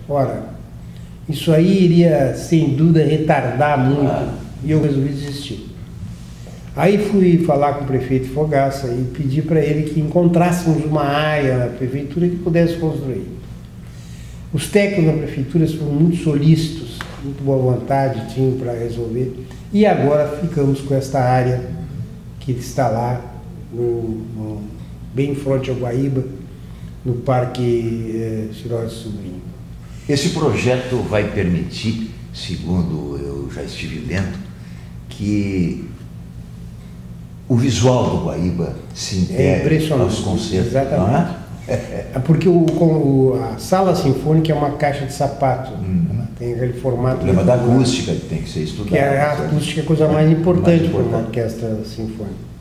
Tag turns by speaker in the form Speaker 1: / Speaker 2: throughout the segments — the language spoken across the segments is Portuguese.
Speaker 1: Ora, isso aí iria, sem dúvida, retardar muito, e eu resolvi desistir. Aí fui falar com o prefeito Fogaça e pedi para ele que encontrássemos uma área na prefeitura que pudesse construir. Os técnicos da prefeitura foram muito solícitos, muito boa vontade tinham para resolver, e agora ficamos com esta área que está lá, bem em frente ao Guaíba, no Parque Chirose Sobrinho.
Speaker 2: Esse projeto vai permitir, segundo eu já estive lendo, que o visual do Guaíba se integre aos concertos.
Speaker 1: Exatamente.
Speaker 2: Não é?
Speaker 1: Porque a sala sinfônica é uma caixa de sapato. Ela tem aquele formato.
Speaker 2: O problema da acústica que tem que ser estudado.
Speaker 1: Que a acústica é a coisa mais importante para uma orquestra sinfônica.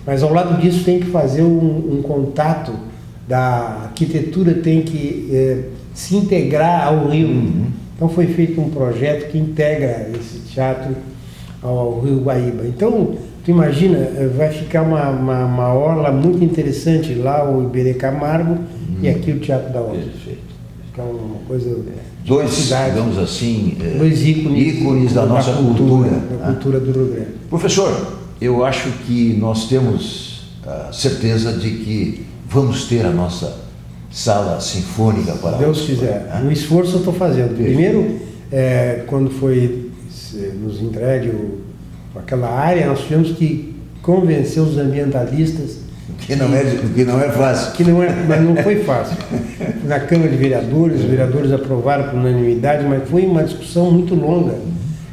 Speaker 1: Mas ao lado disso tem que fazer um contato da arquitetura, tem que se integrar ao rio. Então foi feito um projeto que integra esse teatro ao Rio Guaíba. Então, tu imagina, vai ficar uma orla muito interessante lá, o Iberê Camargo, e aqui o Teatro da Ópera.
Speaker 2: Perfeito.
Speaker 1: Fica uma coisa...
Speaker 2: Dois, digamos assim,
Speaker 1: dois ícones
Speaker 2: da nossa cultura.
Speaker 1: Da cultura do Rio Grande.
Speaker 2: Professor, eu acho que nós temos a certeza de que vamos ter a nossa sala sinfônica para...
Speaker 1: Deus quiser. Um esforço eu estou fazendo. Primeiro, quando foi nos entregue aquela área, nós tivemos que convencer os ambientalistas.
Speaker 2: Que não é fácil.
Speaker 1: Mas não foi fácil. Na Câmara de Vereadores, os vereadores aprovaram por unanimidade, mas foi uma discussão muito longa.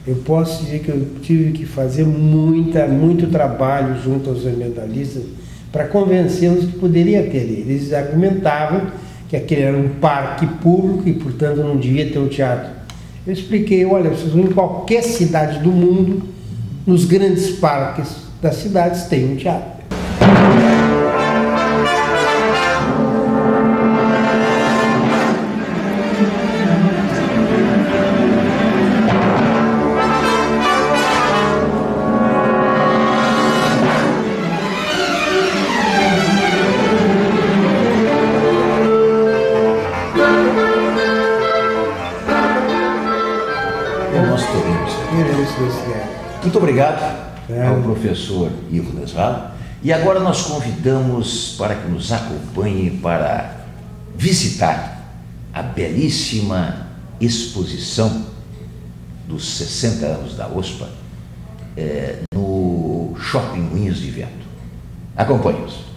Speaker 1: Eu posso dizer que eu tive que fazer muito trabalho junto aos ambientalistas para convencê-los que poderia ter. Eles argumentavam que aquele era um parque público e, portanto, não devia ter um teatro. Eu expliquei, olha, vocês vão em qualquer cidade do mundo, nos grandes parques das cidades tem um teatro.
Speaker 2: Muito obrigado ao professor Ivo Desvalo. E agora nós convidamos para que nos acompanhe para visitar a belíssima exposição dos 60 anos da OSPA no Shopping Moinhos de Vento. Acompanhe-nos.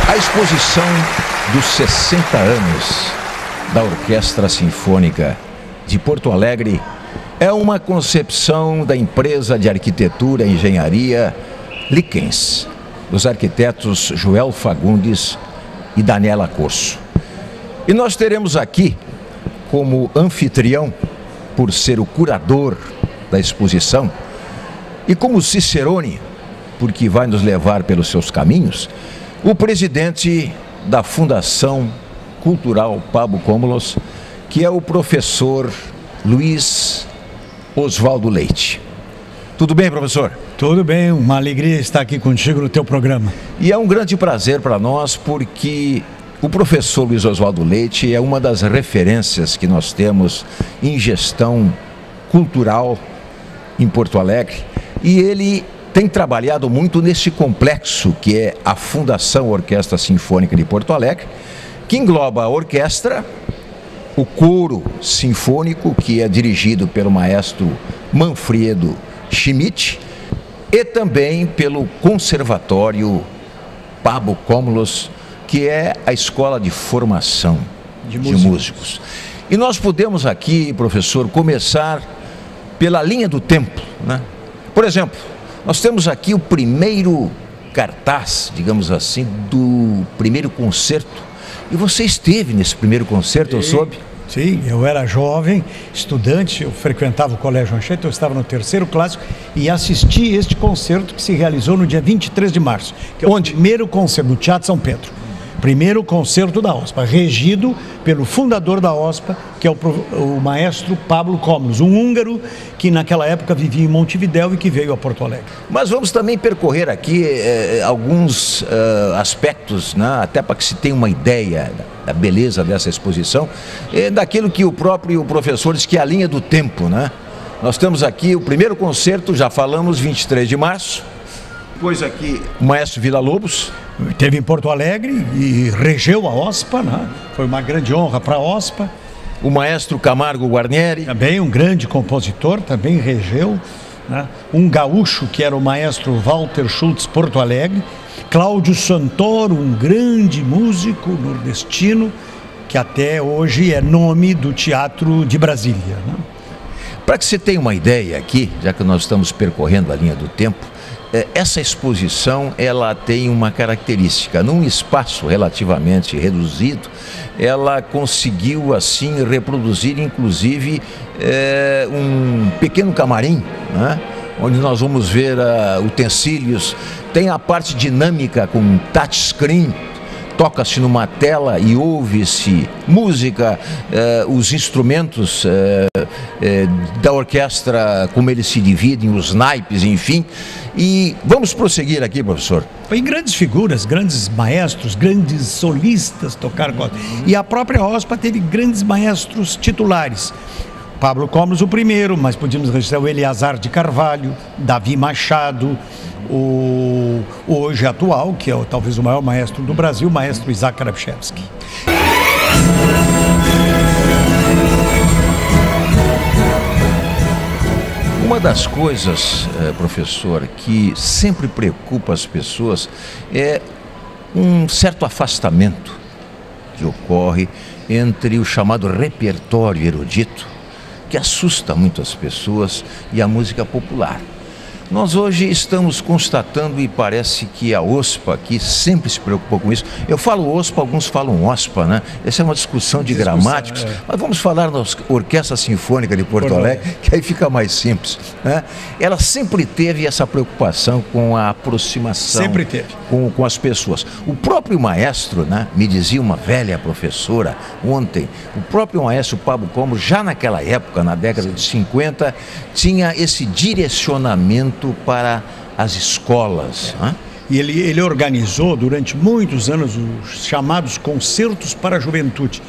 Speaker 2: A exposição dos 60 anos da Orquestra Sinfônica de Porto Alegre é uma concepção da empresa de arquitetura e engenharia Likens, dos arquitetos Joel Fagundes e Daniela Corso. E nós teremos aqui, como anfitrião, por ser o curador da exposição, e como cicerone, porque vai nos levar pelos seus caminhos, o presidente da Fundação Cultural Pablo Cômbulos, que é o professor Luiz Oswaldo Leite. Tudo bem, professor?
Speaker 3: Tudo bem, uma alegria estar aqui contigo no teu programa.
Speaker 2: E é um grande prazer para nós, porque o professor Luiz Oswaldo Leite é uma das referências que nós temos em gestão cultural em Porto Alegre, e ele tem trabalhado muito nesse complexo que é a Fundação Orquestra Sinfônica de Porto Alegre, que engloba a orquestra, o coro sinfônico, que é dirigido pelo maestro Manfredo Schmidt, e também pelo Conservatório Pablo Cômbulos, que é a escola de formação de músicos. E nós podemos aqui, professor, começar pela linha do tempo, né? Por exemplo, Nós temos aqui o primeiro cartaz, digamos assim, do primeiro concerto. E você esteve nesse primeiro concerto, eu soube?
Speaker 3: Sim, eu era jovem, estudante, eu frequentava o Colégio Anchieta, eu estava no terceiro clássico e assisti este concerto que se realizou no dia 23 de março. Que é o primeiro concerto no Teatro São Pedro. Primeiro concerto da OSPA, regido pelo fundador da OSPA, que é o maestro Pablo Komlos, um húngaro que naquela época vivia em Montevidéu e que veio a Porto Alegre.
Speaker 2: Mas vamos também percorrer aqui alguns aspectos, né, até para que se tenha uma ideia da beleza dessa exposição, daquilo que o próprio professor disse que é a linha do tempo, né? Nós temos aqui o primeiro concerto, já falamos, 23 de março. Depois aqui o maestro Villa-Lobos.
Speaker 3: Esteve em Porto Alegre e regeu a OSPA, né? Foi uma grande honra para a OSPA.
Speaker 2: O maestro Camargo Guarnieri.
Speaker 3: Também um grande compositor, também regeu. Né? Um gaúcho, que era o maestro Walter Schultz Porto Alegre. Cláudio Santoro, um grande músico nordestino, que até hoje é nome do Teatro de Brasília. Né?
Speaker 2: Para que você tenha uma ideia aqui, já que nós estamos percorrendo a linha do tempo, essa exposição ela tem uma característica. Num espaço relativamente reduzido, ela conseguiu assim reproduzir inclusive um pequeno camarim, né? Onde nós vamos ver utensílios. Tem a parte dinâmica com touchscreen, toca-se numa tela e ouve-se música, os instrumentos da orquestra, como eles se dividem, os naipes, enfim. E vamos prosseguir aqui, professor.
Speaker 3: Foi grandes figuras, grandes maestros, grandes solistas tocaram. E a própria OSPA teve grandes maestros titulares. Pablo Komlos o primeiro, mas podíamos registrar o Eleazar de Carvalho, Davi Machado, o hoje atual, que é talvez o maior maestro do Brasil, o maestro Isaac Karabchevsky.
Speaker 2: Uma das coisas, professor, que sempre preocupa as pessoas é um certo afastamento que ocorre entre o chamado repertório erudito, que assusta muito as pessoas, e a música popular. Nós hoje estamos constatando, e parece que a OSPA aqui sempre se preocupou com isso. Eu falo OSPA, alguns falam OSPA, né? Essa é uma discussão de gramáticos, mas vamos falar da Orquestra Sinfônica de Porto Alegre, que aí fica mais simples, né? Ela sempre teve essa preocupação com a aproximação com as pessoas. O próprio maestro, né, me dizia uma velha professora ontem, o próprio maestro Pablo Komlos, já naquela época, na década de 50, tinha esse direcionamento para as escolas. Né?
Speaker 3: E ele organizou durante muitos anos os chamados concertos para a juventude,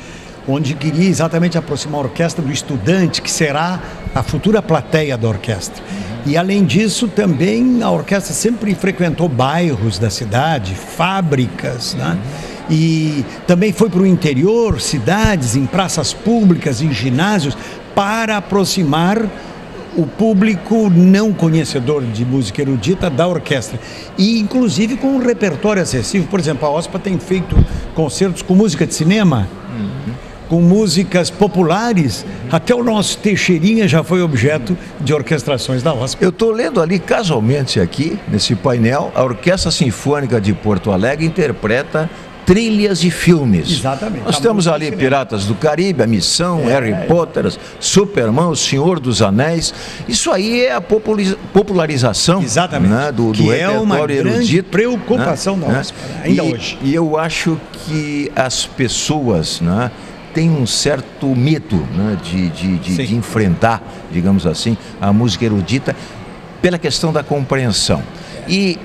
Speaker 3: onde queria exatamente aproximar a orquestra do estudante, que será a futura plateia da orquestra. E além disso, também a orquestra sempre frequentou bairros da cidade, fábricas, né? E também foi para o interior, cidades, em praças públicas, em ginásios, para aproximar o público não conhecedor de música erudita da orquestra, e inclusive com um repertório acessível. Por exemplo, a OSPA tem feito concertos com música de cinema, com músicas populares. Até o nosso Teixeirinha já foi objeto de orquestrações da OSPA.
Speaker 2: Eu estou lendo ali, casualmente aqui, nesse painel, a Orquestra Sinfônica de Porto Alegre interpreta trilhas de filmes.
Speaker 3: Exatamente.
Speaker 2: Nós temos ali Piratas do Caribe, A Missão, Harry Potter, Superman, O Senhor dos Anéis. Isso aí é a popularização, né, do repertório
Speaker 3: é uma grande
Speaker 2: erudito,
Speaker 3: preocupação, né, da OSPA, ainda hoje.
Speaker 2: E eu acho que as pessoas, né, têm um certo medo, né, de enfrentar, digamos assim, a música erudita pela questão da compreensão. E